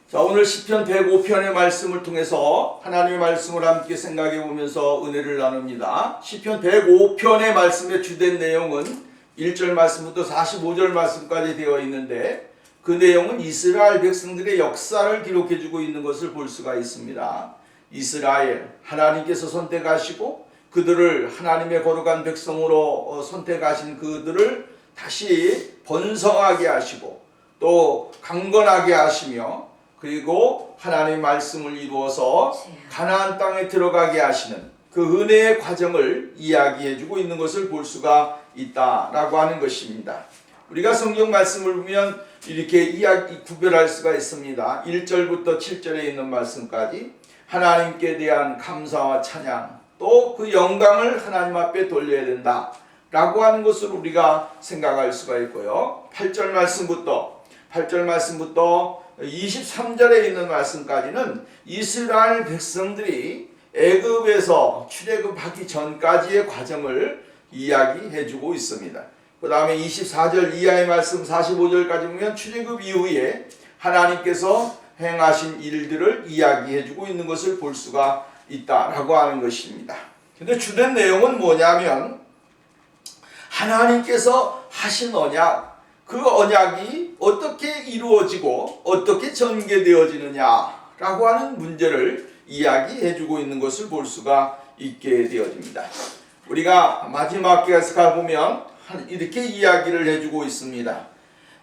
자, 오늘 시편 105편의 말씀을 통해서 하나님의 말씀을 함께 생각해 보면서 은혜를 나눕니다. 시편 105편의 말씀의 주된 내용은 1절 말씀부터 45절 말씀까지 되어 있는데, 그 내용은 이스라엘 백성들의 역사를 기록해 주고 있는 것을 볼 수가 있습니다. 이스라엘, 하나님께서 선택하시고 그들을 하나님의 거룩한 백성으로 선택하신 그들을 다시 번성하게 하시고 또 강건하게 하시며, 그리고 하나님의 말씀을 이루어서 가나안 땅에 들어가게 하시는 그 은혜의 과정을 이야기해 주고 있는 것을 볼 수가 있다라고 하는 것입니다. 우리가 성경 말씀을 보면 이렇게 구별할 수가 있습니다. 1절부터 7절에 있는 말씀까지 하나님께 대한 감사와 찬양, 또 그 영광을 하나님 앞에 돌려야 된다 라고 하는 것을 우리가 생각할 수가 있고요. 8절 말씀부터 23절에 있는 말씀까지는 이스라엘 백성들이 애굽에서 출애굽하기 전까지의 과정을 이야기해 주고 있습니다. 그 다음에 24절 이하의 말씀 45절까지 보면 출애굽 이후에 하나님께서 행하신 일들을 이야기해 주고 있는 것을 볼 수가 있다라고 하는 것입니다. 근데 주된 내용은 뭐냐면 하나님께서 하신 언약, 그 언약이 어떻게 이루어지고 어떻게 전개되어지느냐라고 하는 문제를 이야기해 주고 있는 것을 볼 수가 있게 되어집니다. 우리가 마지막 계에서 가보면 이렇게 이야기를 해주고 있습니다.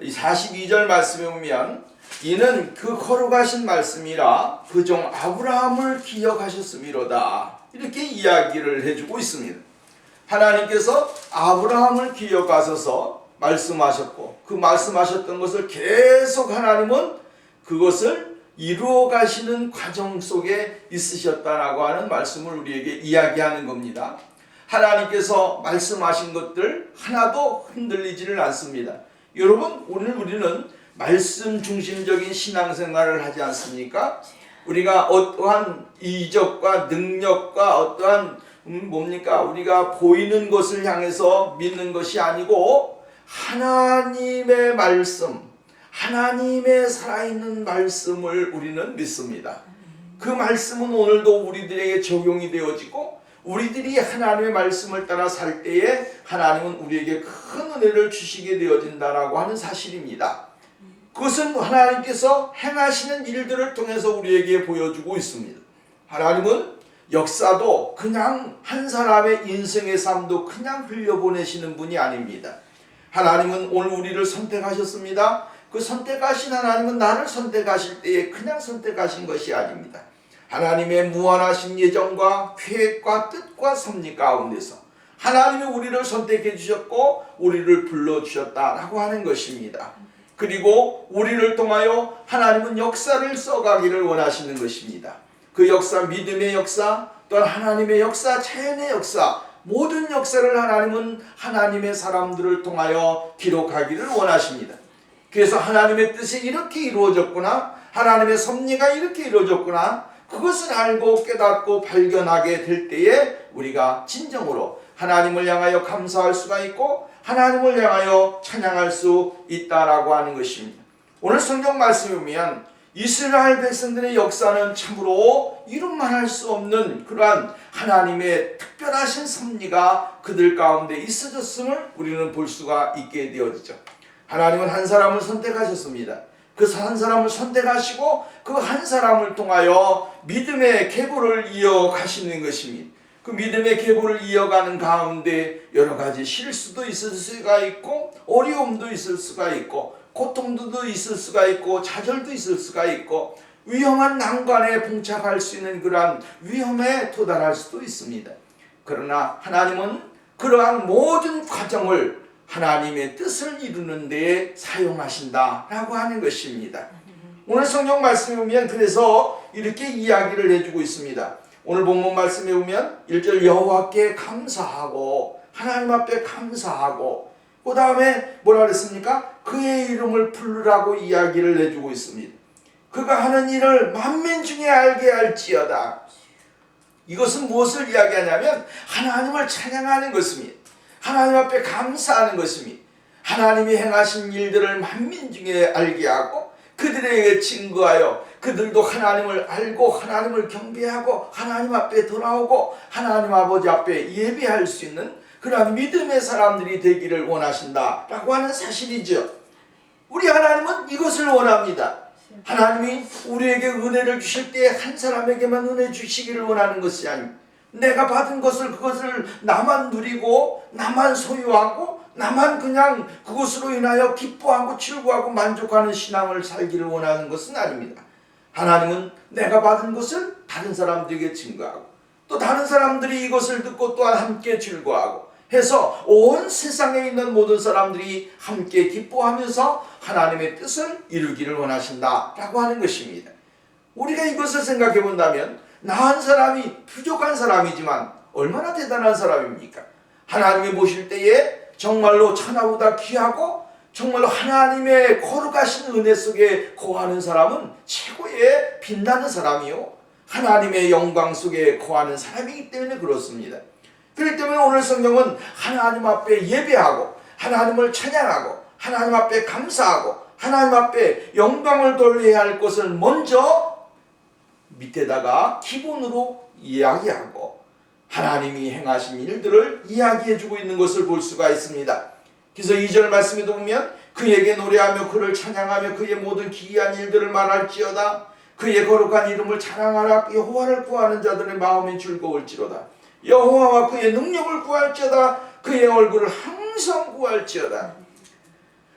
42절 말씀에 보면 이는 그 거룩하신 말씀이라 그 종 아브라함을 기억하셨음이로다, 이렇게 이야기를 해주고 있습니다. 하나님께서 아브라함을 기억하셔서 말씀하셨고, 그 말씀하셨던 것을 계속 하나님은 그것을 이루어 가시는 과정 속에 있으셨다라고 하는 말씀을 우리에게 이야기하는 겁니다. 하나님께서 말씀하신 것들 하나도 흔들리지를 않습니다. 여러분, 오늘 우리는 말씀 중심적인 신앙생활을 하지 않습니까? 우리가 어떠한 이적과 능력과 어떠한 우리가 보이는 것을 향해서 믿는 것이 아니고 하나님의 말씀, 하나님의 살아있는 말씀을 우리는 믿습니다. 그 말씀은 오늘도 우리들에게 적용이 되어지고, 우리들이 하나님의 말씀을 따라 살 때에 하나님은 우리에게 큰 은혜를 주시게 되어진다라고 하는 사실입니다. 그것은 하나님께서 행하시는 일들을 통해서 우리에게 보여주고 있습니다. 하나님은 역사도 그냥 한 사람의 인생의 삶도 그냥 흘려보내시는 분이 아닙니다. 하나님은 오늘 우리를 선택하셨습니다. 그 선택하신 하나님은 나를 선택하실 때에 그냥 선택하신 것이 아닙니다. 하나님의 무한하신 예정과 계획과 뜻과 섭리 가운데서 하나님이 우리를 선택해 주셨고 우리를 불러주셨다라고 하는 것입니다. 그리고 우리를 통하여 하나님은 역사를 써가기를 원하시는 것입니다. 그 역사, 믿음의 역사, 또한 하나님의 역사, 자연의 역사, 모든 역사를 하나님은 하나님의 사람들을 통하여 기록하기를 원하십니다. 그래서 하나님의 뜻이 이렇게 이루어졌구나, 하나님의 섭리가 이렇게 이루어졌구나, 그것을 알고 깨닫고 발견하게 될 때에 우리가 진정으로 하나님을 향하여 감사할 수가 있고 하나님을 향하여 찬양할 수 있다라고 하는 것입니다. 오늘 성경 말씀에 보면 이스라엘 백성들의 역사는 참으로 이름만 할 수 없는 그러한 하나님의 특별하신 섭리가 그들 가운데 있어졌음을 우리는 볼 수가 있게 되어지죠. 하나님은 한 사람을 선택하셨습니다. 그 한 사람을 선택하시고 그 한 사람을 통하여 믿음의 계보를 이어가시는 것입니다. 그 믿음의 계보를 이어가는 가운데 여러 가지 실수도 있을 수가 있고 어려움도 있을 수가 있고 고통도 있을 수가 있고 좌절도 있을 수가 있고 위험한 난관에 봉착할 수 있는 그러한 위험에 도달할 수도 있습니다. 그러나 하나님은 그러한 모든 과정을 하나님의 뜻을 이루는 데에 사용하신다라고 하는 것입니다. 오늘 성경 말씀에 보면 그래서 이렇게 이야기를 해주고 있습니다. 오늘 본문 말씀에 보면 1절 여호와께 감사하고 하나님 앞에 감사하고 그 다음에 뭐라 그랬습니까? 그의 이름을 부르라고 이야기를 해주고 있습니다. 그가 하는 일을 만민 중에 알게 할지어다. 이것은 무엇을 이야기하냐면 하나님을 찬양하는 것입니다. 하나님 앞에 감사하는 것입니다. 하나님이 행하신 일들을 만민 중에 알게 하고 그들에게 증거하여 그들도 하나님을 알고 하나님을 경배하고 하나님 앞에 돌아오고 하나님 아버지 앞에 예배할 수 있는 그러한 믿음의 사람들이 되기를 원하신다라고 하는 사실이죠. 우리 하나님은 이것을 원합니다. 하나님이 우리에게 은혜를 주실 때 한 사람에게만 은혜 주시기를 원하는 것이 아닙니다. 내가 받은 것을 그것을 나만 누리고 나만 소유하고 나만 그냥 그것으로 인하여 기뻐하고 즐거워하고 만족하는 신앙을 살기를 원하는 것은 아닙니다. 하나님은 내가 받은 것을 다른 사람들에게 증거하고 또 다른 사람들이 이것을 듣고 또한 함께 즐거워하고 해서 온 세상에 있는 모든 사람들이 함께 기뻐하면서 하나님의 뜻을 이루기를 원하신다라고 하는 것입니다. 우리가 이것을 생각해 본다면 나 한 사람이 부족한 사람이지만 얼마나 대단한 사람입니까? 하나님이 보실 때에 정말로 천하보다 귀하고 정말로 하나님의 거룩하신 은혜 속에 거하는 사람은 최고의 빛나는 사람이요 하나님의 영광 속에 거하는 사람이기 때문에 그렇습니다. 그렇기 때문에 오늘 성경은 하나님 앞에 예배하고 하나님을 찬양하고 하나님 앞에 감사하고 하나님 앞에 영광을 돌려야 할 것을 먼저 밑에다가 기본으로 이야기하고 하나님이 행하신 일들을 이야기해주고 있는 것을 볼 수가 있습니다. 그래서 2절 말씀에도 보면 그에게 노래하며 그를 찬양하며 그의 모든 기이한 일들을 말할지어다. 그의 거룩한 이름을 찬양하라. 여호와를 구하는 자들의 마음이 즐거울지로다. 여호와와 그의 능력을 구할지어다. 그의 얼굴을 항상 구할지어다.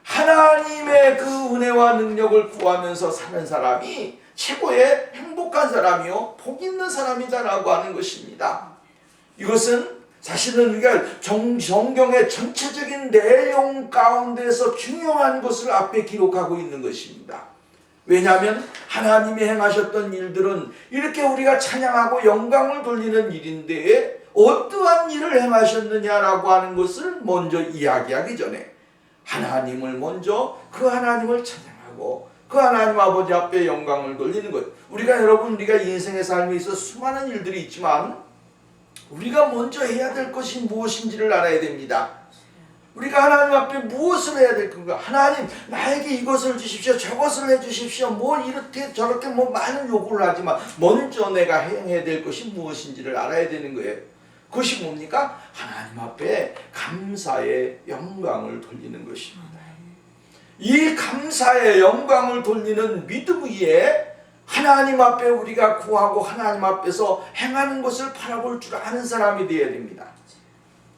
하나님의 그 은혜와 능력을 구하면서 사는 사람이 최고의 행복한 사람이요 복 있는 사람이다라고 하는 것입니다. 이것은 사실은 우리가 성경의 전체적인 내용 가운데서 중요한 것을 앞에 기록하고 있는 것입니다. 왜냐하면 하나님이 행하셨던 일들은 이렇게 우리가 찬양하고 영광을 돌리는 일인데 어떠한 일을 행하셨느냐라고 하는 것을 먼저 이야기하기 전에 하나님을 먼저 그 하나님을 찬양하고 그 하나님 아버지 앞에 영광을 돌리는 것. 우리가 인생의 삶에 있어 수많은 일들이 있지만 우리가 먼저 해야 될 것이 무엇인지를 알아야 됩니다. 우리가 하나님 앞에 무엇을 해야 될 건가? 하나님 나에게 이것을 주십시오. 저것을 해주십시오. 이렇게 저렇게 많은 요구를 하지만 먼저 내가 행해야 될 것이 무엇인지를 알아야 되는 거예요. 그것이 뭡니까? 하나님 앞에 감사의 영광을 돌리는 것입니다. 이 감사의 영광을 돌리는 믿음 위에 하나님 앞에 우리가 구하고 하나님 앞에서 행하는 것을 바라볼 줄 아는 사람이 되어야 됩니다.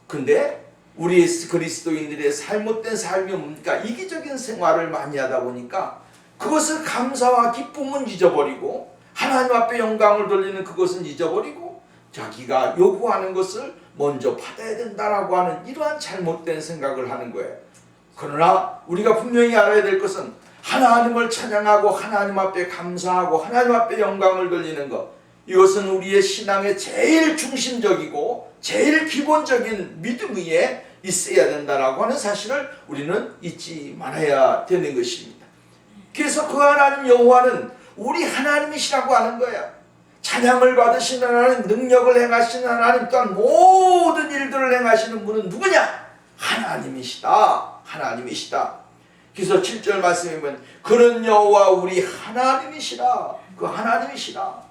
근데 우리 그리스도인들의 잘못된 삶이 뭡니까? 이기적인 생활을 많이 하다 보니까 그것을 감사와 기쁨은 잊어버리고 하나님 앞에 영광을 돌리는 그것은 잊어버리고 자기가 요구하는 것을 먼저 받아야 된다라고 하는 이러한 잘못된 생각을 하는 거예요. 그러나 우리가 분명히 알아야 될 것은 하나님을 찬양하고 하나님 앞에 감사하고 하나님 앞에 영광을 돌리는 것, 이것은 우리의 신앙의 제일 중심적이고 제일 기본적인 믿음 위에 있어야 된다라고 하는 사실을 우리는 잊지 말아야 되는 것입니다. 그래서 그 하나님 여호와는 우리 하나님이시라고 하는 거야. 찬양을 받으시는 하나님, 능력을 행하시는 하나님, 또한 모든 일들을 행하시는 분은 누구냐? 하나님이시다. 하나님이시다. 그래서 7절 말씀에 보면 그는 여호와 우리 하나님이시라. 그 하나님이시라.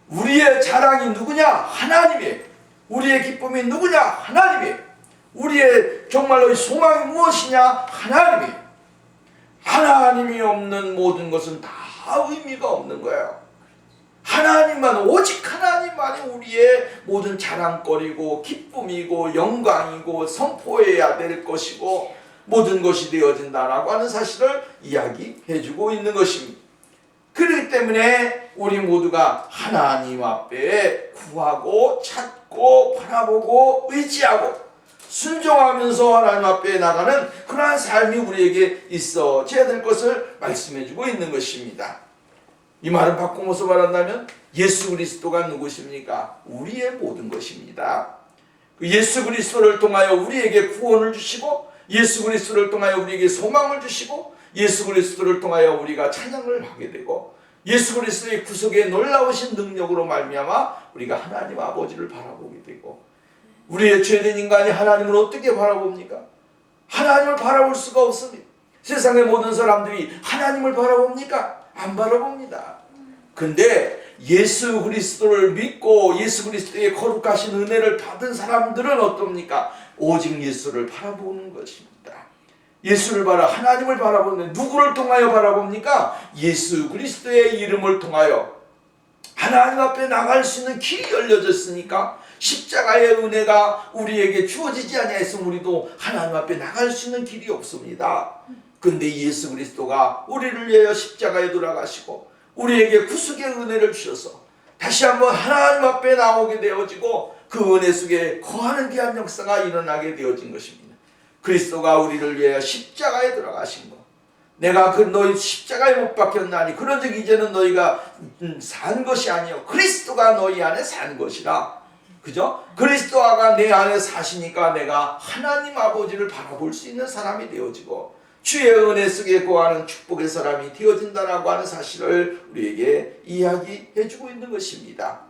우리의 자랑이 누구냐? 하나님이에요. 우리의 기쁨이 누구냐? 하나님이에요. 우리의 정말로 소망이 무엇이냐? 하나님이에요. 하나님이 없는 모든 것은 다 의미가 없는 거예요. 하나님만, 오직 하나님만이 우리의 모든 자랑거리고 기쁨이고 영광이고 선포해야 될 것이고 모든 것이 되어진다라고 하는 사실을 이야기해주고 있는 것입니다. 그렇기 때문에 우리 모두가 하나님 앞에 구하고 찾고 바라보고 의지하고 순종하면서 하나님 앞에 나가는 그러한 삶이 우리에게 있어져야 될 것을 말씀해주고 있는 것입니다. 이 말은 바꾸어서 말한다면 예수 그리스도가 누구십니까? 우리의 모든 것입니다. 예수 그리스도를 통하여 우리에게 구원을 주시고 예수 그리스도를 통하여 우리에게 소망을 주시고 예수 그리스도를 통하여 우리가 찬양을 하게 되고 예수 그리스도의 구속의 놀라우신 능력으로 말미암아 우리가 하나님 아버지를 바라보게 되고 우리의 죄된 인간이 하나님을 어떻게 바라봅니까? 하나님을 바라볼 수가 없습니다. 세상의 모든 사람들이 하나님을 바라봅니까? 안 바라봅니다. 근데 예수 그리스도를 믿고 예수 그리스도의 거룩하신 은혜를 받은 사람들은 어떻습니까? 오직 예수를 바라보는 것입니다. 예수를 하나님을 바라보는데 누구를 통하여 바라봅니까? 예수 그리스도의 이름을 통하여 하나님 앞에 나갈 수 있는 길이 열려졌으니까 십자가의 은혜가 우리에게 주어지지 아니하였으면 우리도 하나님 앞에 나갈 수 있는 길이 없습니다. 근데 예수 그리스도가 우리를 위하여 십자가에 돌아가시고 우리에게 구속의 은혜를 주셔서 다시 한번 하나님 앞에 나오게 되어지고 그 은혜 속에 거하는 귀한 역사가 일어나게 되어진 것입니다. 그리스도가 우리를 위하여 십자가에 돌아가신 것, 내가 너희 십자가에 못 박혔나니 그런즉 이제는 너희가 산 것이 아니요 그리스도가 너희 안에 산 것이라. 그죠? 그리스도가 내 안에 사시니까 내가 하나님 아버지를 바라볼 수 있는 사람이 되어지고 주의 은혜 속에 거하는 축복의 사람이 되어진다라고 하는 사실을 우리에게 이야기해주고 있는 것입니다.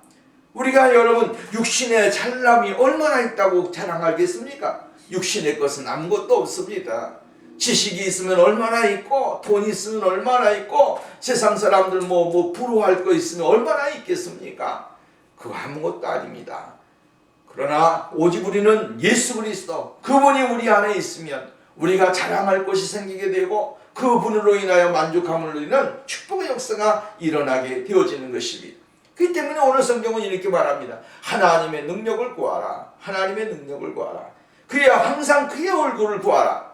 우리가 여러분 육신의 잘남이 얼마나 있다고 자랑하겠습니까? 육신의 것은 아무것도 없습니다. 지식이 있으면 얼마나 있고 돈이 있으면 얼마나 있고 세상 사람들 부러워할 거 있으면 얼마나 있겠습니까? 그거 아무것도 아닙니다. 그러나 오직 우리는 예수 그리스도 그분이 우리 안에 있으면 우리가 자랑할 것이 생기게 되고 그분으로 인하여 만족함을 누리는 축복의 역사가 일어나게 되어지는 것입니다. 그렇기 때문에 오늘 성경은 이렇게 말합니다. 하나님의 능력을 구하라. 하나님의 능력을 구하라. 항상 그의 얼굴을 구하라.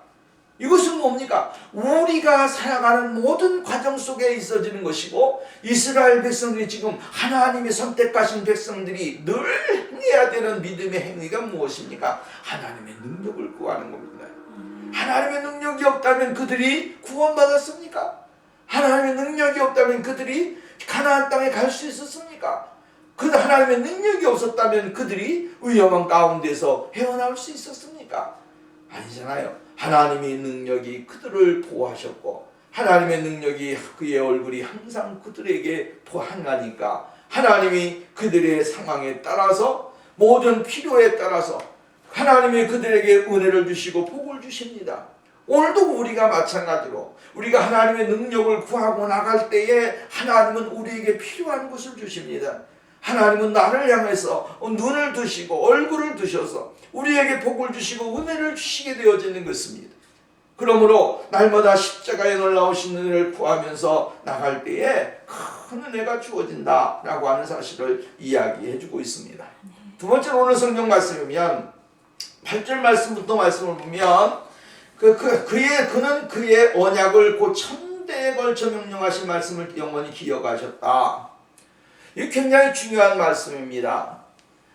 이것은 뭡니까? 우리가 살아가는 모든 과정 속에 있어지는 것이고 이스라엘 백성들이 지금 하나님의 선택하신 백성들이 늘 행해야 되는 믿음의 행위가 무엇입니까? 하나님의 능력을 구하는 겁니다. 하나님의 능력이 없다면 그들이 구원받았습니까? 하나님의 능력이 없다면 그들이 가나안 땅에 갈 수 있었습니까? 하나님의 능력이 없었다면 그들이 위험한 가운데서 헤어나올 수 있었습니까? 아니잖아요. 하나님의 능력이 그들을 보호하셨고 하나님의 능력이 그의 얼굴이 항상 그들에게 보호하니까 하나님이 그들의 상황에 따라서 모든 필요에 따라서 하나님이 그들에게 은혜를 주시고 복을 주십니다. 오늘도 우리가 마찬가지로 우리가 하나님의 능력을 구하고 나갈 때에 하나님은 우리에게 필요한 것을 주십니다. 하나님은 나를 향해서 눈을 두시고 얼굴을 두셔서 우리에게 복을 주시고 은혜를 주시게 되어지는 것입니다. 그러므로 날마다 십자가에 놀라우신 은혜를 구하면서 나갈 때에 큰 은혜가 주어진다라고 하는 사실을 이야기해 주고 있습니다. 두 번째로 오늘 성경 말씀이면 8절 말씀부터 말씀을 보면 그는 그의 언약을 곧 천대에 걸쳐 명령하신 말씀을 영원히 기억하셨다. 이게 굉장히 중요한 말씀입니다.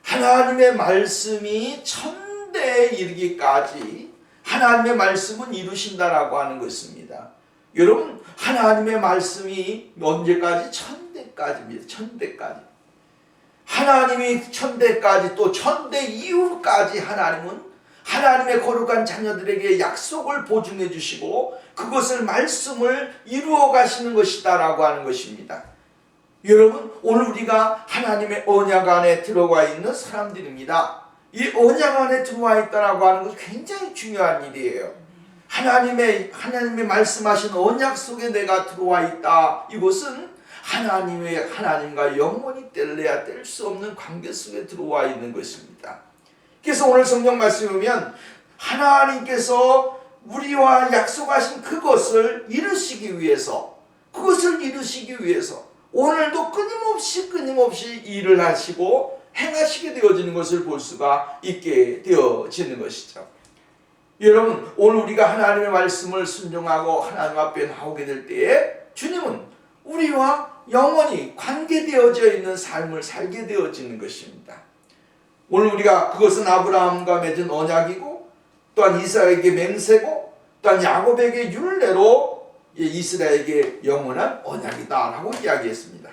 하나님의 말씀이 천대에 이르기까지 하나님의 말씀은 이루신다라고 하는 것입니다. 여러분 하나님의 말씀이 언제까지? 천대까지입니다. 천대까지. 하나님이 천대까지 또 천대 이후까지 하나님은 하나님의 거룩한 자녀들에게 약속을 보증해 주시고 그것을 말씀을 이루어 가시는 것이다 라고 하는 것입니다. 여러분 오늘 우리가 하나님의 언약 안에 들어가 있는 사람들입니다. 이 언약 안에 들어와 있다라고 하는 것은 굉장히 중요한 일이에요. 하나님의 말씀하신 언약 속에 내가 들어와 있다. 이것은 하나님과 영원히 뗄래야 뗄 수 없는 관계 속에 들어와 있는 것입니다. 그래서 오늘 성경 말씀에 보면 하나님께서 우리와 약속하신 그것을 이루시기 위해서 오늘도 끊임없이 일을 하시고 행하시게 되어지는 것을 볼 수가 있게 되어지는 것이죠. 여러분 오늘 우리가 하나님의 말씀을 순종하고 하나님 앞에 나오게 될 때에 주님은 우리와 영원히 관계되어져 있는 삶을 살게 되어지는 것입니다. 오늘 우리가 그것은 아브라함과 맺은 언약이고 또한 이삭에게 맹세고 또한 야곱에게 율례로 이스라엘에게 영원한 언약이다 라고 이야기했습니다.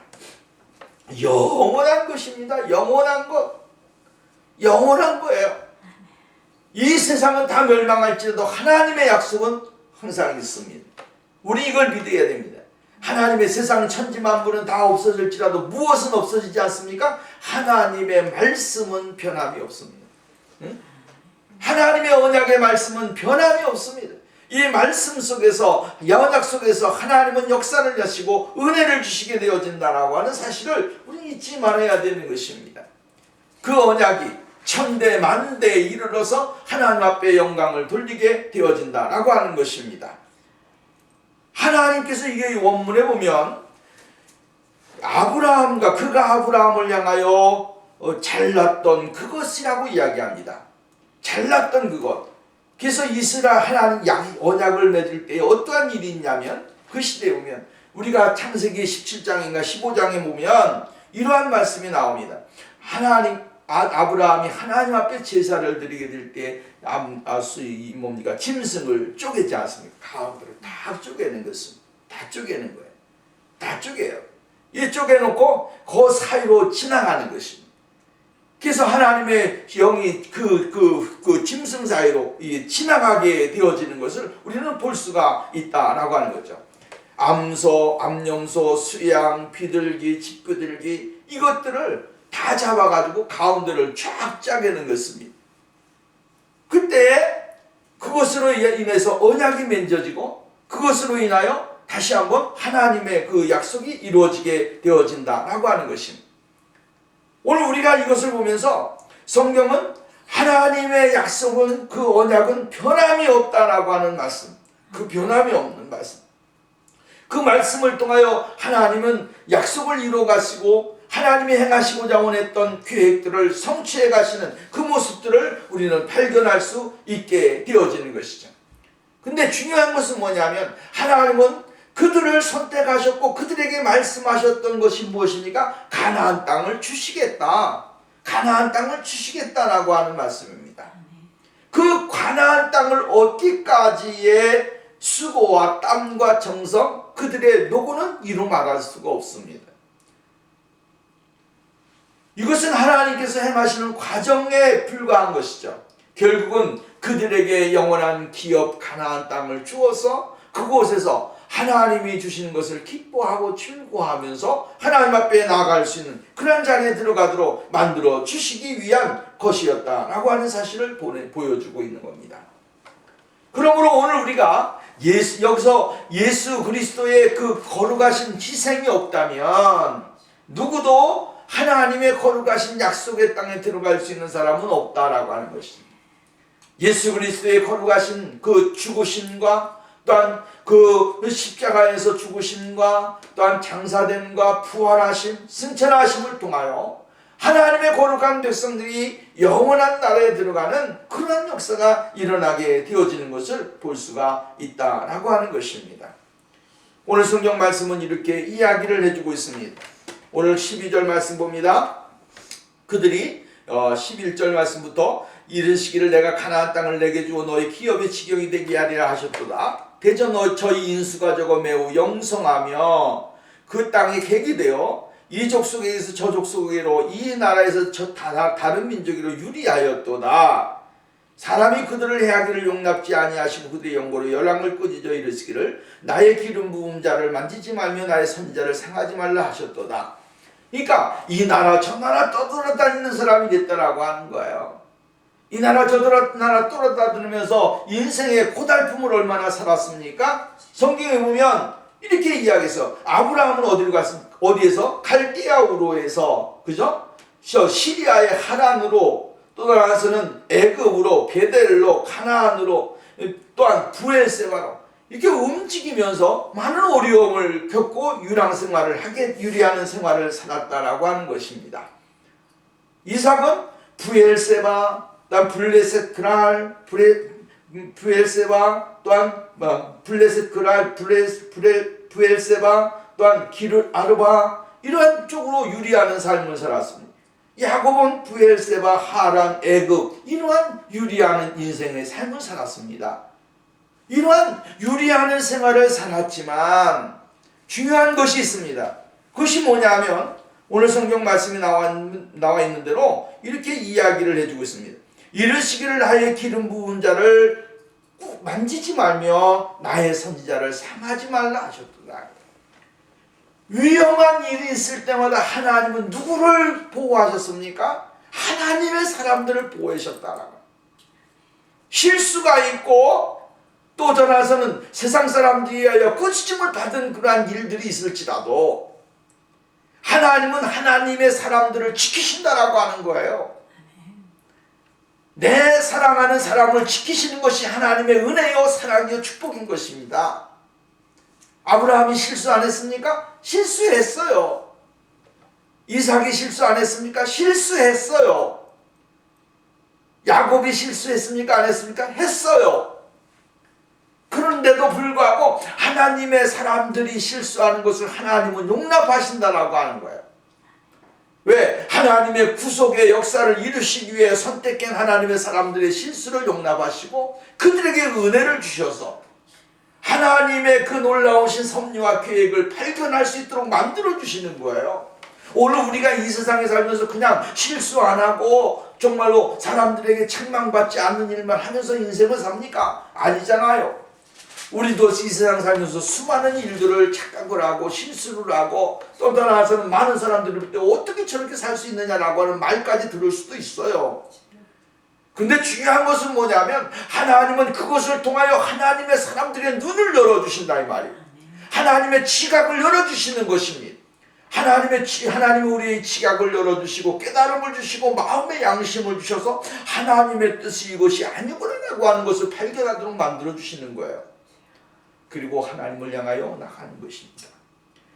영원한 것입니다. 영원한 거예요. 이 세상은 다 멸망할지라도 하나님의 약속은 항상 있습니다. 우리 이걸 믿어야 됩니다. 하나님의 세상 천지만물은 다 없어질지라도 무엇은 없어지지 않습니까? 하나님의 말씀은 변함이 없습니다. 하나님의 언약의 말씀은 변함이 없습니다. 이 말씀 속에서, 언약 속에서 하나님은 역사를 여시고 은혜를 주시게 되어진다라고 하는 사실을 우리는 잊지 말아야 되는 것입니다. 그 언약이 천대 만대에 이르러서 하나님 앞에 영광을 돌리게 되어진다라고 하는 것입니다. 하나님께서 이게 원문에 보면 아브라함과 그가 아브라함을 향하여 잘랐던 그것이라고 이야기합니다. 잘랐던 그것. 그래서 이스라엘 하나님 언약을 맺을 때 어떠한 일이 있냐면 그 시대에 보면 우리가 창세기 17장인가 15장에 보면 이러한 말씀이 나옵니다. 아브라함이 하나님 앞에 제사를 드리게 될 때 짐승을 쪼개지 않습니까? 가운데로 다 쪼개는 것은 다 쪼개는 거예요. 다 쪼개요. 이 쪼개놓고 그 사이로 지나가는 것입니다. 그래서 하나님의 영이 그 짐승 사이로 지나가게 되어지는 것을 우리는 볼 수가 있다라고 하는 거죠. 암소, 암염소, 수양, 비둘기, 집비둘기 이것들을 다 잡아가지고 가운데를 쫙 짜게는 것입니다. 그때 그것으로 인해서 언약이 맺어지고 그것으로 인하여 다시 한번 하나님의 그 약속이 이루어지게 되어진다라고 하는 것입니다. 오늘 우리가 이것을 보면서 성경은 하나님의 약속은 그 언약은 변함이 없다라고 하는 말씀, 그 변함이 없는 말씀, 그 말씀을 통하여 하나님은 약속을 이루어 가시고 하나님이 행하시고자 원했던 계획들을 성취해 가시는 그 모습들을 우리는 발견할 수 있게 되어지는 것이죠. 근데 중요한 것은 뭐냐면 하나님은 그들을 선택하셨고 그들에게 말씀하셨던 것이 무엇입니까? 가나안 땅을 주시겠다. 가나안 땅을 주시겠다라고 하는 말씀입니다. 그 가나안 땅을 얻기까지의 수고와 땀과 정성, 그들의 노고는 이루 말할 수가 없습니다. 이것은 하나님께서 행하시는 과정에 불과한 것이죠. 결국은 그들에게 영원한 기업 가나안 땅을 주어서 그곳에서 하나님이 주시는 것을 기뻐하고 즐거워하면서 하나님 앞에 나아갈 수 있는 그런 자리에 들어가도록 만들어 주시기 위한 것이었다라고 하는 사실을 보여주고 있는 겁니다. 그러므로 오늘 우리가 여기서 예수 그리스도의 그 거룩하신 희생이 없다면 누구도 하나님의 거룩하신 약속의 땅에 들어갈 수 있는 사람은 없다라고 하는 것입니다. 예수 그리스도의 거룩하신 그 죽으심과 또한 그 십자가에서 죽으심과 또한 장사됨과 부활하심, 승천하심을 통하여 하나님의 거룩한 백성들이 영원한 나라에 들어가는 그런 역사가 일어나게 되어지는 것을 볼 수가 있다라고 하는 것입니다. 오늘 성경 말씀은 이렇게 이야기를 해주고 있습니다. 오늘 12절 말씀 봅니다. 그들이 11절 말씀부터 이르시기를 내가 가나안 땅을 내게 주어 너희 기업의 지경이 되게 하리라 하셨도다. 대저 저희 인수가 적어 매우 영성하며 그 땅이 객이 되어 이 족속에서 저 족속으로 이 나라에서 저 다른 민족으로 유리하였도다. 사람이 그들을 해하기를 용납지 아니하시고 그들의 영고로 열왕을 꾸짖어 이르시기를 나의 기름 부은 자를 만지지 말며 나의 선지자를 상하지 말라 하셨도다. 그러니까 이 나라 저 나라 떠돌아다니는 사람이 됐다라고 하는 거예요. 이 나라 저 나라 떠돌아다니면서 인생의 고달픔을 얼마나 살았습니까? 성경에 보면 이렇게 이야기해서 아브라함은 어디로 갔습니까? 어디에서? 갈대아 우르에서, 그죠? 시리아의 하란으로, 또 나아가서는 애굽으로, 베델로, 가나안으로, 또한 브엘세바로 이렇게 움직이면서 많은 어려움을 겪고 유리하는 생활을 살았다라고 하는 것입니다. 이삭은 브엘세바, 또한 블레셋 그랄, 브엘세바, 또한 블레셋 그랄, 브엘세바, 또한 기르 아르바 이러한 쪽으로 유리하는 삶을 살았습니다. 야곱은 브엘세바, 하란, 애굽 이러한 유리하는 인생의 삶을 살았습니다. 이러한 유리하는 생활을 살았지만 중요한 것이 있습니다. 그것이 뭐냐면 오늘 성경 말씀이 나와 있는 대로 이렇게 이야기를 해주고 있습니다. 이르시기를 나의 기름 부은 자를 꼭 만지지 말며 나의 선지자를 상하지 말라 하셨도다. 위험한 일이 있을 때마다 하나님은 누구를 보호하셨습니까? 하나님의 사람들을 보호하셨다라고. 실수가 있고 또 전화서는 세상 사람들에 의하여 꾸짖음을 받은 그러한 일들이 있을지라도 하나님은 하나님의 사람들을 지키신다라고 하는 거예요. 내 사랑하는 사람을 지키시는 것이 하나님의 은혜요 사랑이요 축복인 것입니다. 아브라함이 실수 안 했습니까? 실수했어요. 이삭이 실수 안 했습니까? 실수했어요. 야곱이 실수했습니까? 안 했습니까? 했어요. 그런데도 불구하고 하나님의 사람들이 실수하는 것을 하나님은 용납하신다라고 하는 거예요. 왜? 하나님의 구속의 역사를 이루시기 위해 선택한 하나님의 사람들의 실수를 용납하시고 그들에게 은혜를 주셔서 하나님의 그 놀라우신 섭리와 계획을 발견할 수 있도록 만들어주시는 거예요. 오늘 우리가 이 세상에 살면서 그냥 실수 안 하고 정말로 사람들에게 책망받지 않는 일만 하면서 인생을 삽니까? 아니잖아요. 우리도 이 세상 살면서 수많은 일들을 착각을 하고 실수를 하고 또 따라서는 많은 사람들이 볼 때 어떻게 저렇게 살 수 있느냐라고 하는 말까지 들을 수도 있어요. 근데 중요한 것은 뭐냐면 하나님은 그것을 통하여 하나님의 사람들의 눈을 열어주신다 이 말이에요. 하나님의 지각을 열어주시는 것입니다. 하나님이 우리의 지각을 열어주시고 깨달음을 주시고 마음의 양심을 주셔서 하나님의 뜻이 이것이 아니구나라고 하는 것을 발견하도록 만들어주시는 거예요. 그리고 하나님을 향하여 나가는 것입니다.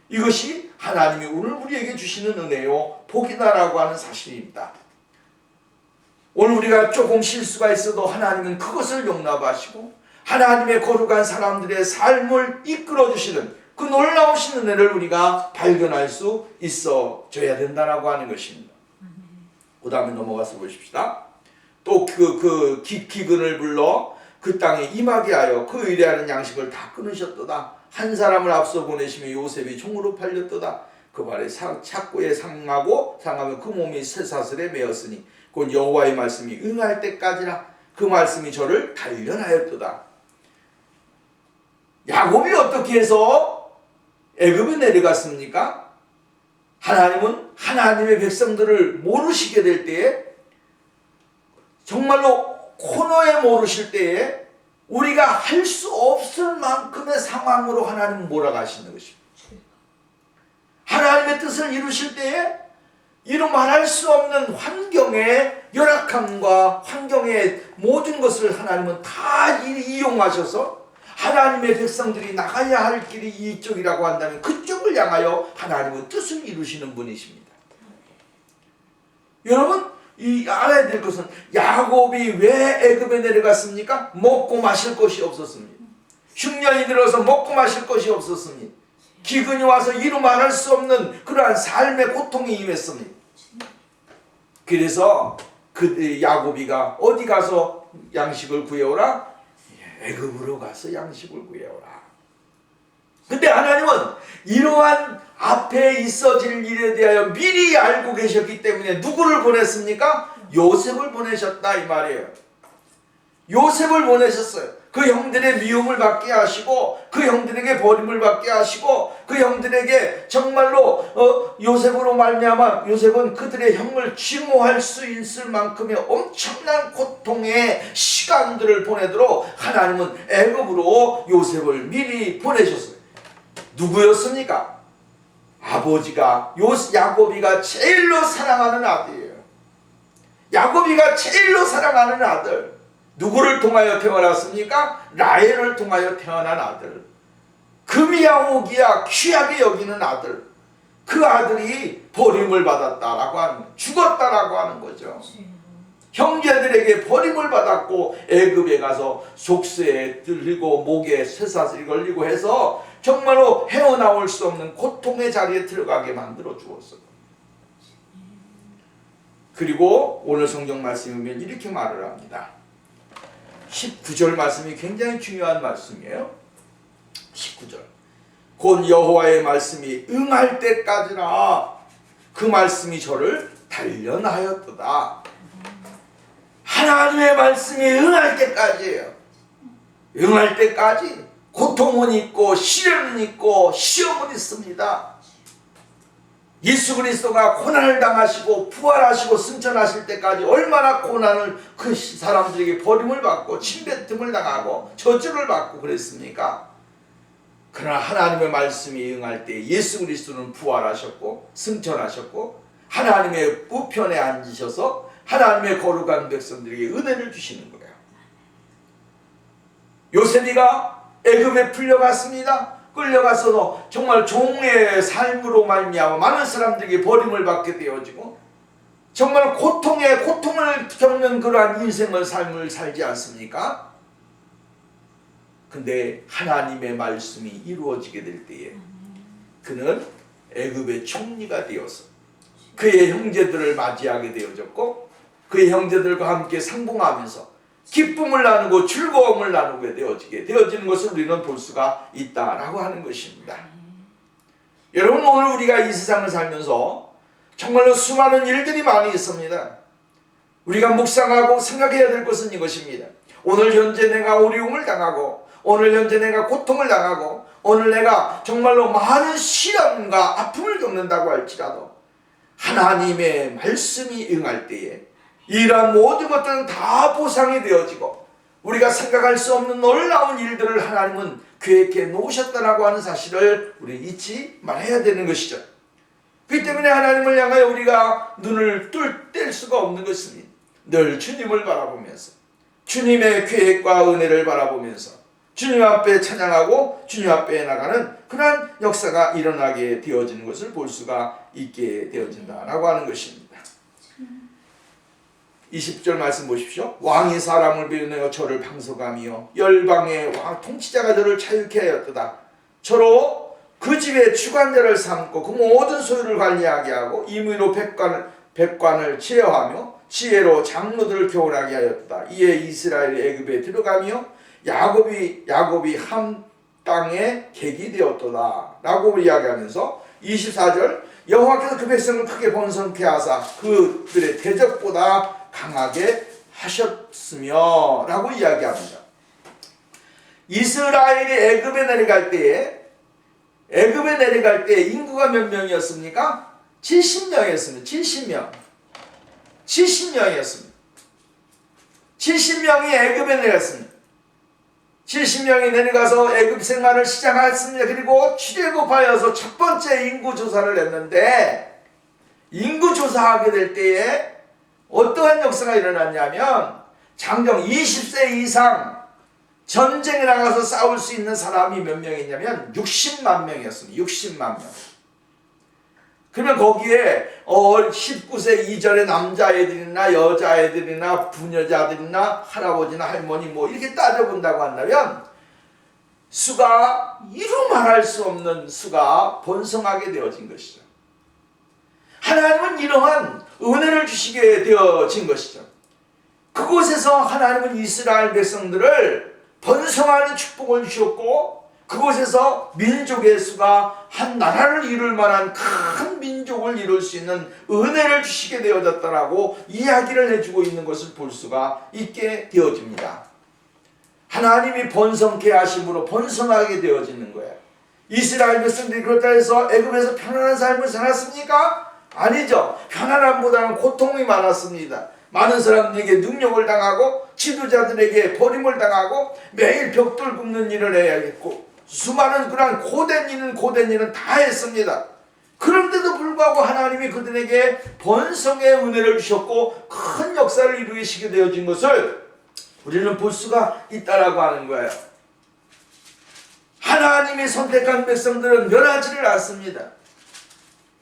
이것이 하나님이 오늘 우리에게 주시는 은혜요 복이다라고 하는 사실입니다. 오늘 우리가 조금 실수가 있어도 하나님은 그것을 용납하시고 하나님의 거룩한 사람들의 삶을 이끌어주시는 그 놀라우신 은혜를 우리가 발견할 수 있어줘야 된다라고 하는 것입니다. 그 다음에 넘어가서 보십시다. 또 그 기근을 불러 그 땅에 임하게 하여 그 의뢰하는 양식을 다 끊으셨도다. 한 사람을 앞서 보내시며 요셉이 종으로 팔렸도다. 그 말에 착고에 상하면 그 몸이 쇠사슬에 매었으니 곧 여호와의 말씀이 응할 때까지나 그 말씀이 저를 단련하였도다. 야곱이 어떻게 해서 애굽에 내려갔습니까? 하나님은 하나님의 백성들을 모르시게 될 때에 정말로 코너에 모르실 때에 우리가 할 수 없을 만큼의 상황으로 하나님은 몰아가시는 것입니다. 하나님의 뜻을 이루실 때에 이루 말할 수 없는 환경의 열악함과 환경의 모든 것을 하나님은 다 이용하셔서 하나님의 백성들이 나가야 할 길이 이쪽이라고 한다면 그쪽을 향하여 하나님은 뜻을 이루시는 분이십니다. 여러분 알아야 될 것은 야곱이 왜 애굽에 내려갔습니까? 먹고 마실 것이 없었습니다. 흉년이 들어서 먹고 마실 것이 없었습니다. 기근이 와서 이루 말할 수 없는 그러한 삶의 고통이 임했습니다. 그래서 그 야곱이가 어디 가서 양식을 구해오라? 애굽으로 가서 양식을 구해오라. 근데 하나님은 이러한 앞에 있어질 일에 대하여 미리 알고 계셨기 때문에 누구를 보냈습니까? 요셉을 보내셨다 이 말이에요. 요셉을 보내셨어요. 그 형들의 미움을 받게 하시고 그 형들에게 버림을 받게 하시고 그 형들에게 정말로 요셉으로 말미암아 요셉은 그들의 형을 증오할 수 있을 만큼의 엄청난 고통의 시간들을 보내도록 하나님은 애굽으로 요셉을 미리 보내셨어요. 누구였습니까? 아버지가 야곱이가 제일로 사랑하는 아들이에요. 야곱이가 제일로 사랑하는 아들. 누구를 통하여 태어났습니까? 라헬을 통하여 태어난 아들. 금이야 귀하게 여기는 아들. 그 아들이 버림을 받았다라고 하는, 죽었다라고 하는 거죠. 형제들에게 버림을 받았고 애굽에 가서 족쇄에 들리고 목에 쇠사슬이 걸리고 해서 정말로 헤어나올 수 없는 고통의 자리에 들어가게 만들어 주었어요. 그리고 오늘 성경 말씀에 보면 이렇게 말을 합니다. 19절 말씀이 굉장히 중요한 말씀이에요. 19절. 곧 여호와의 말씀이 응할 때까지나 그 말씀이 저를 단련하였도다. 하나님의 말씀이 응할 때까지예요. 응할 때까지 고통은 있고 시련은 있고 시험은 있습니다. 예수 그리스도가 고난을 당하시고 부활하시고 승천하실 때까지 얼마나 고난을 그 사람들에게 버림을 받고 침뱉음을 당하고 저주를 받고 그랬습니까? 그러나 하나님의 말씀이 응할 때 예수 그리스도는 부활하셨고 승천하셨고 하나님의 우편에 앉으셔서 하나님의 거룩한 백성들에게 은혜를 주시는 거예요. 요셉이가 애굽에 풀려갔습니다. 끌려가서도 정말 종의 삶으로 말미암아 많은 사람들에게 버림을 받게 되어지고 정말 고통을 겪는 그러한 인생을 삶을 살지 않습니까? 근데 하나님의 말씀이 이루어지게 될 때에 그는 애굽의 총리가 되어서 그의 형제들을 맞이하게 되어졌고 그의 형제들과 함께 상봉하면서 기쁨을 나누고 즐거움을 나누게 되어지는 것을 우리는 볼 수가 있다라고 하는 것입니다. 여러분, 오늘 우리가 이 세상을 살면서 정말로 수많은 일들이 많이 있습니다. 우리가 묵상하고 생각해야 될 것은 이것입니다. 오늘 현재 내가 어려움을 당하고 오늘 현재 내가 고통을 당하고 오늘 내가 정말로 많은 시련과 아픔을 겪는다고 할지라도 하나님의 말씀이 응할 때에 이러한 모든 것들은 다 보상이 되어지고 우리가 생각할 수 없는 놀라운 일들을 하나님은 계획해 놓으셨다라고 하는 사실을 우리 잊지 말아야 되는 것이죠. 그렇기 때문에 하나님을 향하여 우리가 눈을 뗄 수가 없는 것입니다. 늘 주님을 바라보면서 주님의 계획과 은혜를 바라보면서 주님 앞에 찬양하고 주님 앞에 나가는 그러한 역사가 일어나게 되어지는 것을 볼 수가 있게 되어진다라고 하는 것입니다. 20절 말씀 보십시오. 왕이 사람을 비워내어 저를 방석하며 열방의 왕 통치자가 저를 자유케 하였도다. 저로 그 집의 주관자를 삼고 그 모든 소유를 관리하게 하고 임의로 백관을 치료하며 지혜로 장로들을 교훈하게 하였다. 이에 이스라엘이 애굽에 들어가며 야곱이 한 땅에 객이 되었도다 라고 이야기하면서 24절 여호와께서 그 백성을 크게 번성케 하사 그들의 대적보다 강하게 하셨으며 라고 이야기합니다. 이스라엘이 애굽에 내려갈 때에 인구가 몇 명이었습니까? 70명이었습니다. 70명이었습니다. 70명이 애굽에 내려갔습니다. 70명이 내려가서 애굽 생활을 시작했습니다. 그리고 출애굽하여서 첫 번째 인구조사를 했는데 인구조사하게 될 때에 어떠한 역사가 일어났냐면 장정 20세 이상 전쟁에 나가서 싸울 수 있는 사람이 몇 명이냐면 60만 명이었습니다. 60만 명. 그러면 거기에 19세 이전의 남자애들이나 여자애들이나 부녀자들이나 할아버지나 할머니 뭐 이렇게 따져본다고 한다면 수가 이루 말할 수 없는 수가 번성하게 되어진 것이죠. 하나님은 이러한 은혜를 주시게 되어진 것이죠. 그곳에서 하나님은 이스라엘 백성들을 번성하는 축복을 주셨고 그곳에서 민족의 수가 한 나라를 이룰 만한 큰 민족을 이룰 수 있는 은혜를 주시게 되어졌다라고 이야기를 해주고 있는 것을 볼 수가 있게 되어집니다. 하나님이 번성케 하심으로 번성하게 되어지는 거예요. 이스라엘 백성들이 그렇다 해서 애굽에서 편안한 삶을 살았습니까? 아니죠. 편안함보다는 고통이 많았습니다. 많은 사람들에게 능력을 당하고 지도자들에게 버림을 당하고 매일 벽돌 굽는 일을 해야겠고 수많은 그런 고된 일은 다 했습니다. 그런데도 불구하고 하나님이 그들에게 번성의 은혜를 주셨고 큰 역사를 이루시게 되어진 것을 우리는 볼 수가 있다라고 하는 거예요. 하나님이 선택한 백성들은 멸하지를 않습니다.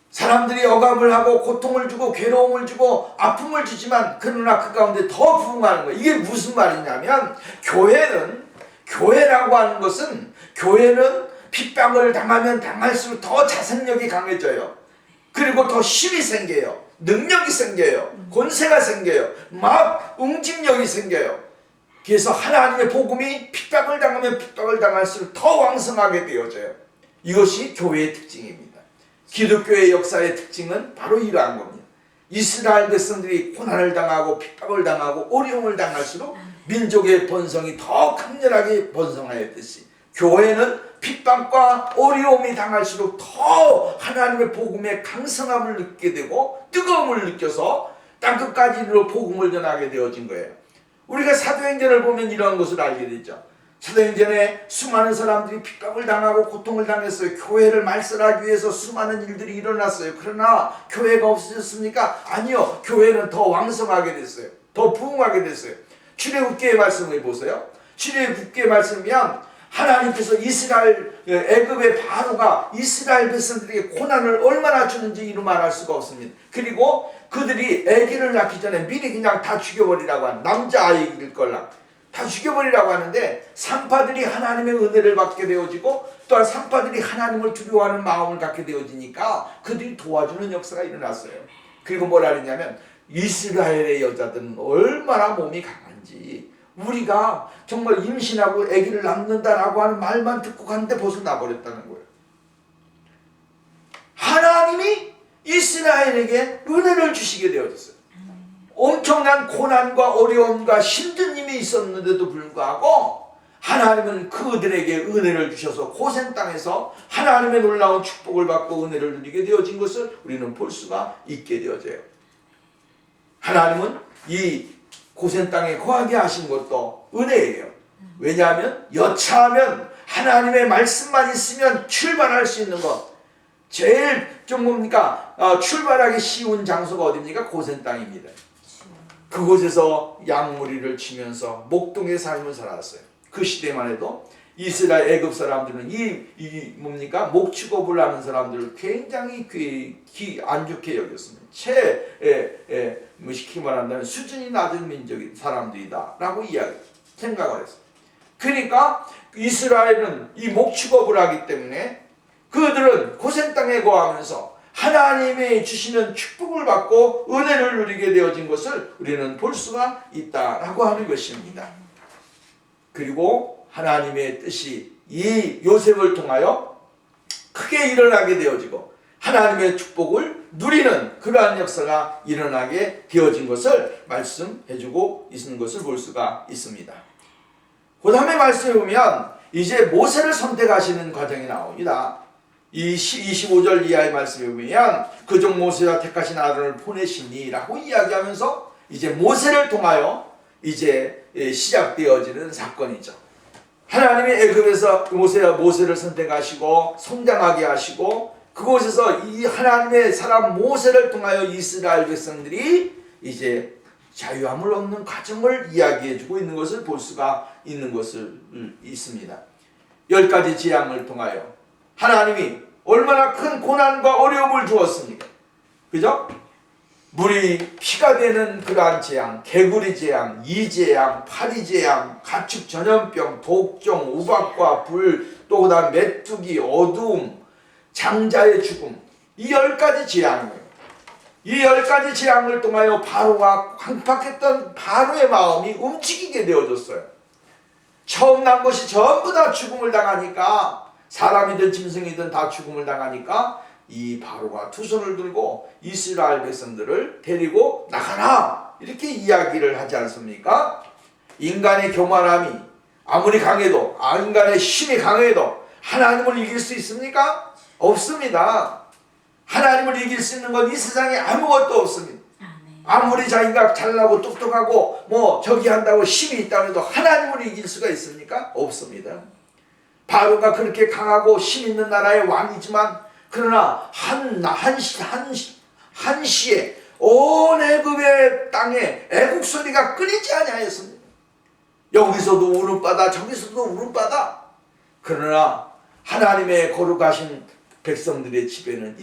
사람들이 억압을 하고 고통을 주고 괴로움을 주고 아픔을 주지만 그러나 그 가운데 더 부흥하는 거예요. 이게 무슨 말이냐면 교회라고 하는 것은 교회는 핍박을 당하면 당할수록 더 자생력이 강해져요. 그리고 더 힘이 생겨요. 능력이 생겨요. 권세가 생겨요. 막 응집력이 생겨요. 그래서 하나님의 복음이 핍박을 당하면 핍박을 당할수록 더 왕성하게 되어져요. 이것이 교회의 특징입니다. 기독교의 역사의 특징은 바로 이러한 겁니다. 이스라엘 백성들이 고난을 당하고 핍박을 당하고 어려움을 당할수록 민족의 번성이 더 강렬하게 번성하였듯이 교회는 핍박 핍박과 어려움이 당할수록 더 하나님의 복음의 강성함을 느끼게 되고 뜨거움을 느껴서 땅끝까지 이르러 복음을 전하게 되어진 거예요. 우리가 사도행전을 보면 이런 것을 알게 되죠. 사도행전에 수많은 사람들이 핍박을 당하고 고통을 당했어요. 교회를 말살하기 위해서 수많은 일들이 일어났어요. 그러나 교회가 없어졌습니까? 아니요. 교회는 더 왕성하게 됐어요. 더 부흥하게 됐어요. 출애굽기의 말씀을 보세요. 출애굽기의 말씀이면 하나님께서 애굽의 바로가 이스라엘 백성들에게 고난을 얼마나 주는지 이루 말할 수가 없습니다. 그리고 그들이 아기를 낳기 전에 미리 그냥 다 죽여버리라고 하는, 남자아이일 걸라 다 죽여버리라고 하는데, 산파들이 하나님의 은혜를 받게 되어지고 또한 산파들이 하나님을 두려워하는 마음을 갖게 되어지니까 그들이 도와주는 역사가 일어났어요. 그리고 뭐라 그랬냐면, 이스라엘의 여자들은 얼마나 몸이 강한지, 우리가 정말 임신하고 아기를 낳는다라고 하는 말만 듣고 갔는데 벌써 나버렸다는 거예요. 하나님이 이스라엘에게 은혜를 주시게 되어졌어요. 엄청난 고난과 어려움과 힘든 일이 있었는데도 불구하고 하나님은 그들에게 은혜를 주셔서 고센 땅에서 하나님의 놀라운 축복을 받고 은혜를 누리게 되어진 것을 우리는 볼 수가 있게 되어져요. 하나님은 이 고센 땅에 거하게 하신 것도 은혜예요. 왜냐하면 여차하면 하나님의 말씀만 있으면 출발할 수 있는 것, 제일 좀 뭡니까? 출발하기 쉬운 장소가 어디입니까? 고센 땅입니다. 그곳에서 양무리를 치면서 목동의 삶을 살았어요. 그 시대만 해도 이스라엘 애굽 사람들은 이 뭡니까? 목축업을 하는 사람들을 굉장히 안 좋게 여겼습니다. 쉽게 말한다면 수준이 낮은 민족인 사람들이다 라고 생각을 했어요. 그러니까 이스라엘은 이 목축업을 하기 때문에 그들은 고센 땅에 거하면서 하나님이 주시는 축복을 받고 은혜를 누리게 되어진 것을 우리는 볼 수가 있다라고 하는 것입니다. 그리고 하나님의 뜻이 이 요셉을 통하여 크게 일어나게 되어지고 하나님의 축복을 누리는 그러한 역사가 일어나게 되어진 것을 말씀해주고 있는 것을 볼 수가 있습니다. 그 다음에 말씀해 보면 이제 모세를 선택하시는 과정이 나옵니다. 이 25절 이하의 말씀에 보면 그종 모세와 택하신 아론을 보내시니 라고 이야기하면서 이제 모세를 통하여 이제 시작되어지는 사건이죠. 하나님이 애굽에서 모세를 선택하시고 성장하게 하시고 그곳에서 이 하나님의 사람 모세를 통하여 이스라엘 백성들이 이제 자유함을 얻는 과정을 이야기해주고 있는 것을 볼 수가 있는 것을 있습니다. 10가지 재앙을 통하여 하나님이 얼마나 큰 고난과 어려움을 주었습니까? 그죠? 물이 피가 되는 그러한 재앙, 개구리 재앙, 이재앙, 파리 재앙, 가축 전염병, 독종, 우박과 불, 또 그다음 메뚜기, 어두움, 장자의 죽음, 이 10가지 재앙이에요. 이 10가지 재앙을 통하여 바로가 황팍했던 바로의 마음이 움직이게 되어졌어요. 처음 난 것이 전부 다 죽음을 당하니까, 사람이든 짐승이든 다 죽음을 당하니까 이 바로가 두 손을 들고 이스라엘 백성들을 데리고 나가라 이렇게 이야기를 하지 않습니까? 인간의 교만함이 아무리 강해도, 인간의 힘이 강해도 하나님을 이길 수 있습니까? 없습니다. 하나님을 이길 수 있는 건 이 세상에 아무것도 없습니다. 아무리 자기가 잘나고 똑똑하고 뭐 저기 한다고 힘이 있다고 해도 하나님을 이길 수가 있습니까? 없습니다. 바로가 그렇게 강하고 힘 있는 나라의 왕이지만 그러나 한시에 온 애굽의 땅에 애국 소리가 끊이지 아니하였습니다. 여기서도 울음바다 저기서도 울음바다. 그러나 하나님의 거룩하신 백성들의 집에는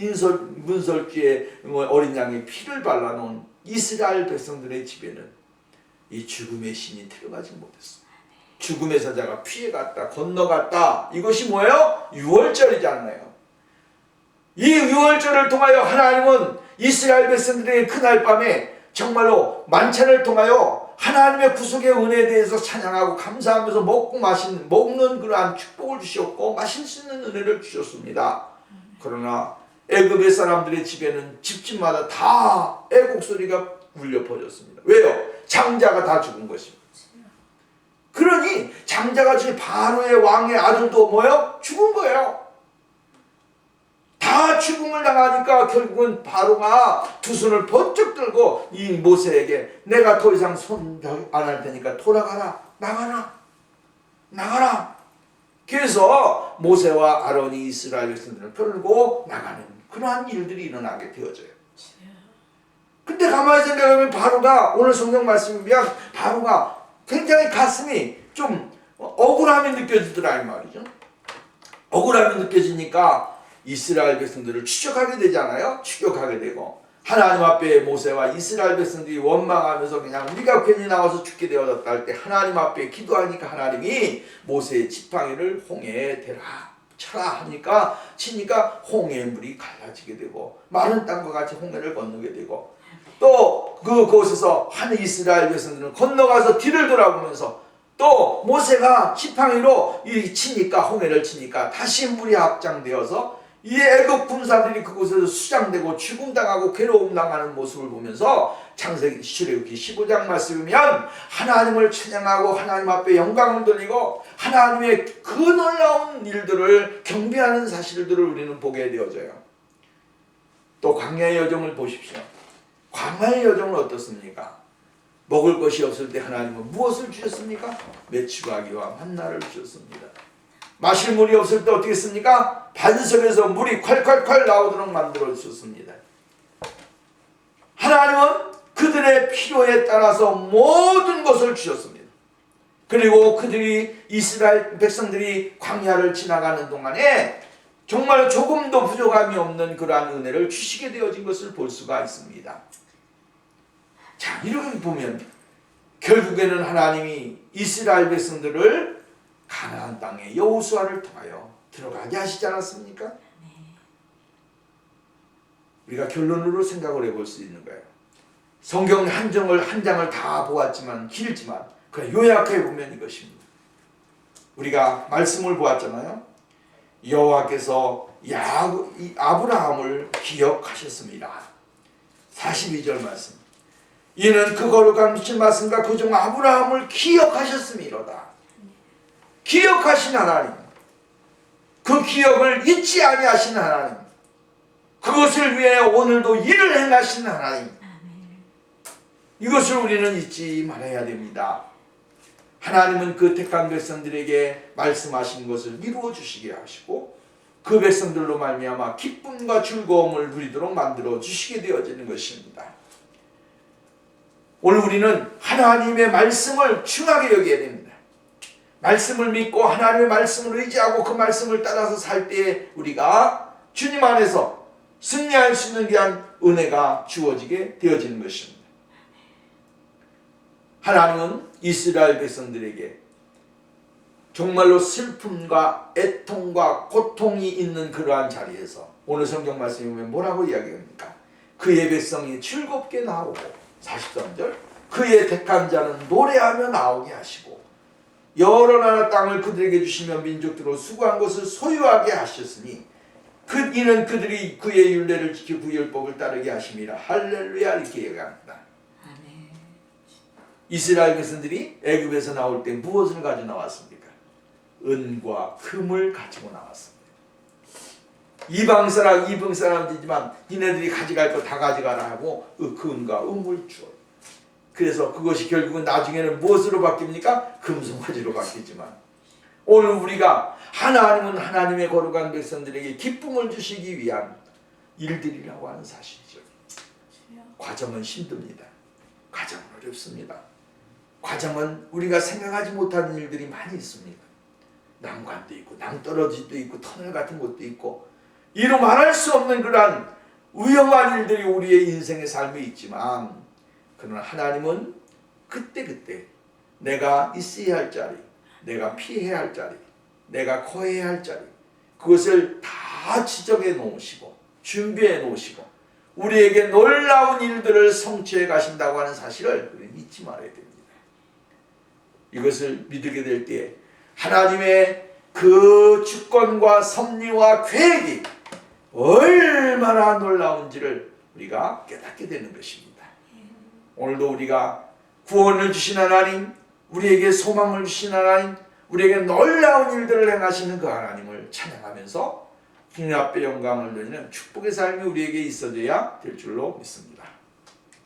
문설주에 어린 양의 피를 발라놓은 이스라엘 백성들의 집에는 이 죽음의 신이 들어가지 못했습니다. 죽음의 사자가 피해갔다, 건너갔다. 이것이 뭐예요? 유월절이지 않나요? 이 유월절을 통하여 하나님은 이스라엘 백성들에게 그날 밤에 정말로 만찬을 통하여 하나님의 구속의 은혜에 대해서 찬양하고 감사하면서 먹는 그러한 축복을 주셨고 마실 수 있는 은혜를 주셨습니다. 그러나 애굽의 사람들의 집에는 집집마다 다 애곡 소리가 울려 퍼졌습니다. 왜요? 장자가 다 죽은 것입니다. 그러니 장자같이 바로의 왕의 아들도 뭐요? 죽은 거예요. 다 죽음을 당하니까 결국은 바로가 두 손을 번쩍 들고 이 모세에게 내가 더 이상 손 안 할 테니까 돌아가라. 나가라. 그래서 모세와 아론이 이스라엘 백성들을 끌고 나가는 그러한 일들이 일어나게 되어져요. 근데 가만히 생각하면 바로가 오늘 성경 말씀에 비하면 바로가 굉장히 가슴이 좀 억울함이 느껴지더라 이 말이죠. 억울함이 느껴지니까 이스라엘 백성들을 추격하게 되잖아요. 추격하게 되고 하나님 앞에 모세와 이스라엘 백성들이 원망하면서 그냥 우리가 괜히 나와서 죽게 되어졌다 할 때 하나님 앞에 기도하니까 하나님이 모세의 지팡이를 홍해에 대라 쳐라 하니까 치니까 홍해의 물이 갈라지게 되고 마른 땅과 같이 홍해를 건너게 되고 또 그곳에서 한 이스라엘 백성들은 건너가서 뒤를 돌아보면서 또 모세가 지팡이로 치니까 홍해를 치니까 다시 물이 확장되어서 이 애국 군사들이 그곳에서 수장되고 죽음당하고 괴로움당하는 모습을 보면서 창세기 출애굽기 15장 말씀이면 하나님을 찬양하고 하나님 앞에 영광을 돌리고 하나님의 그 놀라운 일들을 경배하는 사실들을 우리는 보게 되어져요. 또 광야의 여정을 보십시오. 광야의 여정은 어떻습니까? 먹을 것이 없을 때 하나님은 무엇을 주셨습니까? 메추라기와 만나를 주셨습니다. 마실 물이 없을 때 어떻게 했습니까? 반석에서 물이 콸콸콸 나오도록 만들어 주셨습니다. 하나님은 그들의 필요에 따라서 모든 것을 주셨습니다. 그리고 그들이 이스라엘 백성들이 광야를 지나가는 동안에 정말 조금도 부족함이 없는 그러한 은혜를 주시게 되어진 것을 볼 수가 있습니다. 자, 이렇게 보면 결국에는 하나님이 이스라엘 백성들을 가나안 땅에 여호수아를 통하여 들어가게 하시지 않았습니까? 우리가 결론으로 생각을 해볼 수 있는 거예요. 성경 한 장을 다 보았지만 길지만 그냥 요약해 보면 이것입니다. 우리가 말씀을 보았잖아요. 여호와께서 아브라함을 기억하셨습니다. 42절 말씀. 이는 그 거룩한 미친 말씀과 그중 아브라함을 기억하셨음이로다. 기억하신 하나님, 그 기억을 잊지 아니하신 하나님, 그것을 위해 오늘도 일을 행하신 하나님, 이것을 우리는 잊지 말아야 됩니다. 하나님은 그 택한 백성들에게 말씀하신 것을 이루어 주시게 하시고 그 백성들로 말미암아 기쁨과 즐거움을 누리도록 만들어 주시게 되어지는 것입니다. 오늘 우리는 하나님의 말씀을 중하게 여겨야 됩니다. 말씀을 믿고 하나님의 말씀을 의지하고 그 말씀을 따라서 살 때에 우리가 주님 안에서 승리할 수 있는 귀한 은혜가 주어지게 되어지는 것입니다. 하나님은 이스라엘 백성들에게 정말로 슬픔과 애통과 고통이 있는 그러한 자리에서 오늘 성경 말씀에 보면 뭐라고 이야기합니까? 그의 백성이 즐겁게 나오고 43절 그의 택한 자는 노래하며 나오게 하시고 여러 나라 땅을 그들에게 주시며 민족들로 수고한 것을 소유하게 하셨으니 이는 그들이 그의 율례를 지켜 그 율법을 따르게 하심이라. 할렐루야 이렇게 얘기합니다. 이스라엘 백성들이 애굽에서 나올 때 무엇을 가지고 나왔습니까? 은과 금을 가지고 나왔습니다. 이방 사람이지만 니네들이 가져갈 거 다 가져가라 하고 그 은과 은을 주어. 그래서 그것이 결국은 나중에는 무엇으로 바뀝니까? 금송아지로 바뀌지만 오늘 우리가 하나님은 하나님의 거룩한 백성들에게 기쁨을 주시기 위한 일들이라고 하는 사실이죠. 과정은 힘듭니다. 과정은 어렵습니다. 과정은 우리가 생각하지 못하는 일들이 많이 있습니다. 난관도 있고 낭떠러지도 있고 터널 같은 것도 있고 이루 말할 수 없는 그러한 위험한 일들이 우리의 인생의 삶에 있지만 그러나 하나님은 그때그때 내가 있어야 할 자리, 내가 피해야 할 자리, 내가 거해야 할 자리 그것을 다 지정해 놓으시고 준비해 놓으시고 우리에게 놀라운 일들을 성취해 가신다고 하는 사실을 우리는 잊지 말아야 됩니다. 이것을 믿게 될 때 하나님의 그 주권과 섭리와 계획이 얼마나 놀라운지를 우리가 깨닫게 되는 것입니다. 오늘도 우리가 구원을 주신 하나님, 우리에게 소망을 주신 하나님, 우리에게 놀라운 일들을 행하시는 그 하나님을 찬양하면서 주님 앞에 영광을 돌리는 축복의 삶이 우리에게 있어져야 될 줄로 믿습니다.